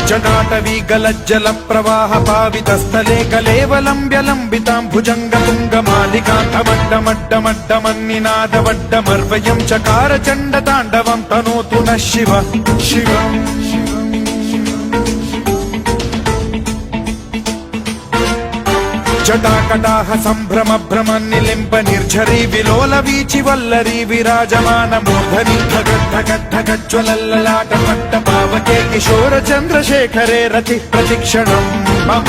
जटाटवी गलज्जल प्रवाह पावितस्थले कलेवलम्ब्य लम्बितां भुजङ्गतुङ्गमालिकान्तमड्डमड्डमड्डमन्निनादवड्डमर्वयं चकार चण्डताण्डवं तनोतु नः शिव शिवम् जटाकटाह सम्भ्रम भ्रम निलिम्ब निर्झरी विलोल वीचि वल्लरी विराजमान मूर्धनि धगद्धगद्धगज्ज्वलल्ललाट पट्ट पावके किशोर चन्द्रशेखरे रति प्रतिक्षणम् मम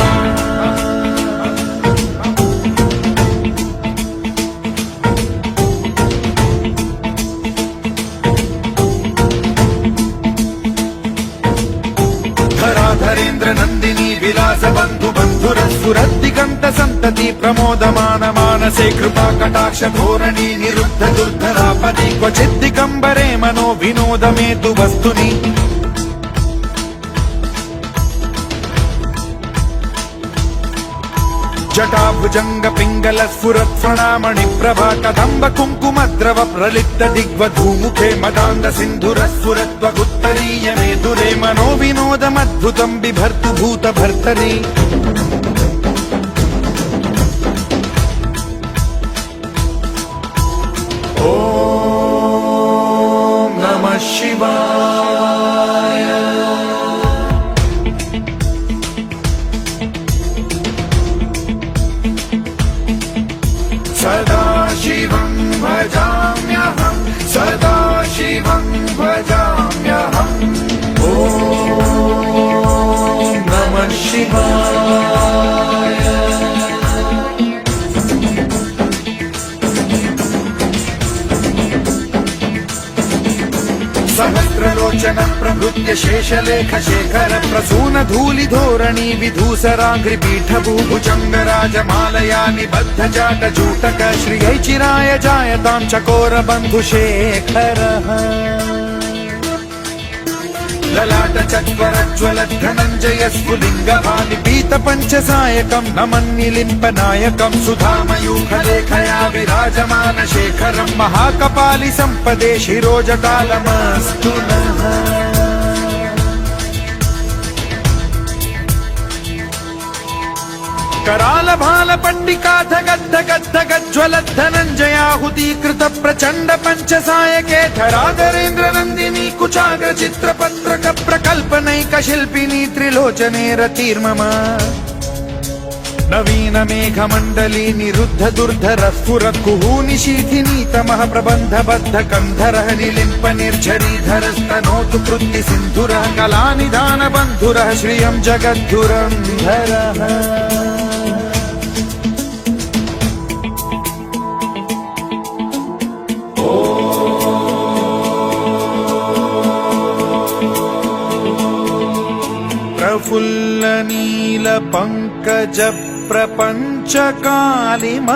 धराधरेन्द्र नन्दिनी विलास बन्धु बन्धुरस्फुरद्दिगन्त सन्तति प्रमोदमान मानसे कृपा कटाक्ष धोरणी निरुद्ध दुर्धरापदि क्वचिद्दिगम्बरे मनो विनोदमेतु वस्तुनि जटाभुजंग पिंगल स्फुरत् प्रणामणि प्रभा कदम्ब कुङ्कुमद्रव प्रलिप्त दिग्वधूमुखे मदान्द सिन्धुर स्फुरत्वगुत्तरीय मेदुरे मनो विनोदमद्भुतं बिभर्तु भूत भर्तरि ॐ नमः शिवाय सदा शिवं भजाम्यहं सदा शिवं भजाम्यहम् ॐ नमः शिवाय सहस्रलोचन प्रभृत्य शेषलेख शेखर प्रसून धूलि धोरणी विधूसराङ्घ्रिपीठ भूभुजङ्गराजमालया निबद्ध जाट जूटक श्रियै चिराय जायतां चकोर बन्धुशेखरः ललाट चत्वरज्ज्वल धनञ्जय स्फुलिङ्ग भानिपीत पञ्चसायकं नमन्निलिम्ब नायकं सुधामयूखलेखया विराजमान शेखरं महाकपालि सम्पदे शिरोजटालमस्तु नः कराल भाल पट्टिका धगद्धगद्धगज्ज्वल धनञ्जयाहुतीकृत प्रचण्ड पञ्चसायके धराधरेन्द्र नन्दिनी कुचाग्र चित्रपत्रक प्रकल्पनैक शिल्पिनी त्रिलोचने रतिर्मम नवीन मेघमण्डली निरुद्ध दुर्धर स्फुरत् कुहूनिशीथिनी तमः प्रबन्ध बद्ध कन्धरः निलिम्प निर्झरीधरस्तनोतु कृत्ति सिन्धुरः कलानिधान बन्धुरः श्रियं जगद्धुरन्धरः प्रफुल्ल नील पंकज प्रपंच कालिम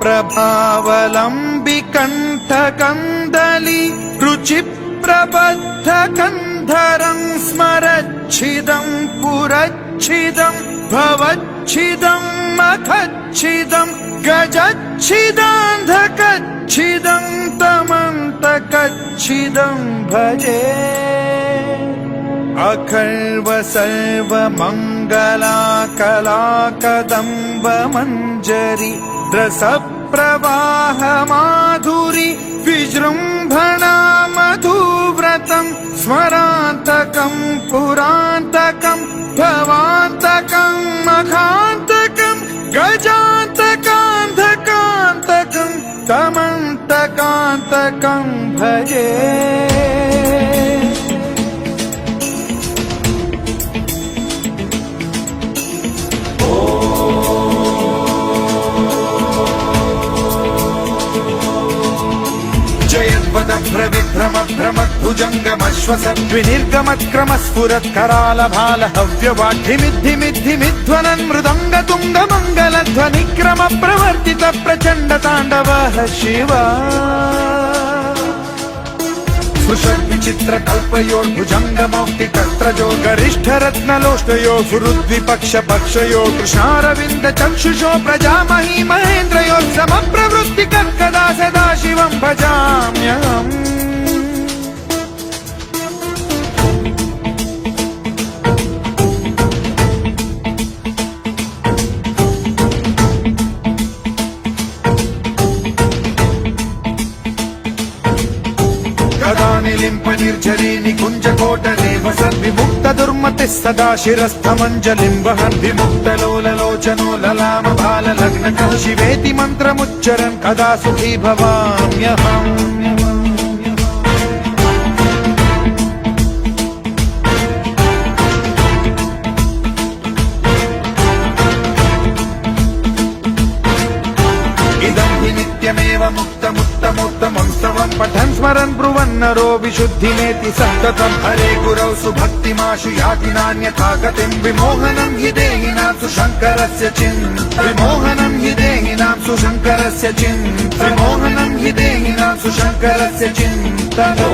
प्रभावलंबि कंठ कंदली रुचि प्रबद्ध कंधरं स्मरच्छिदं पुरच्छिदं भवच्छिदं मखच्छिदं गजच्छिदान्धकच्छिदं तमन्तकच्छिदं भजे अखर्व सर्व मंगला कला कदम्ब मंजरी रस प्रवाह माधुरी विजृंभणा मधुव्रतं स्मरान्तकं पुरान्तकं भवान्तकं मखान्तकं गजान्तकान्धकान्तकं तमन्तकान्तकं भजे भ्रमद्भुजङ्गमश्वसद्विनिर्गमत्क्रम स्फुरत् कराल भाल हव्यवाढ्यमिद्धिमिद्धिमिध्वनन् मृदङ्ग तुङ्ग मङ्गलध्वनिक्रम प्रवर्तित प्रचण्ड ताण्डवः शिव सुषड्विचित्र कल्पयोर्भुजङ्ग मौक्तिकस्त्रजो गरिष्ठ रत्नलोष्टयो सुहृद्विपक्ष पक्षयो कृष्णारविन्द चक्षुषो प्रजामही महेन्द्रयो समप्रवृत्ति कर्कदा सदा शिवं भजाम्यहम् निर्झरी निकुञ्जकोटले वसद्विमुक्त दुर्मतिः सदा शिरस्थमञ्जलिं वहन् विमुक्तलोललोचनो ललाम बाललग्नकः शिवेति मन्त्रमुच्चरन् कदा सुखी भवाम्यहम् नित्यमेव मुक्तमुत्तमोत्तमं स्तवं पठन् स्मरन् ब्रुवन्नरो विशुद्धिमेति सन्ततं हरे गुरौ सुभक्तिमाशु याति नान्यथा गतिं विमोहनं हि देहिनां सुशङ्करस्य विमोहनं हि देहिनां सुशङ्करस्य विमोहनं हि देहिनां सुशङ्करस्य चिन्तनो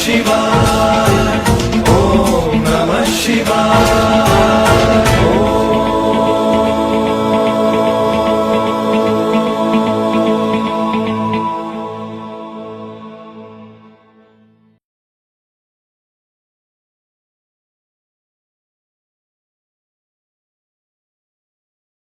Shiva.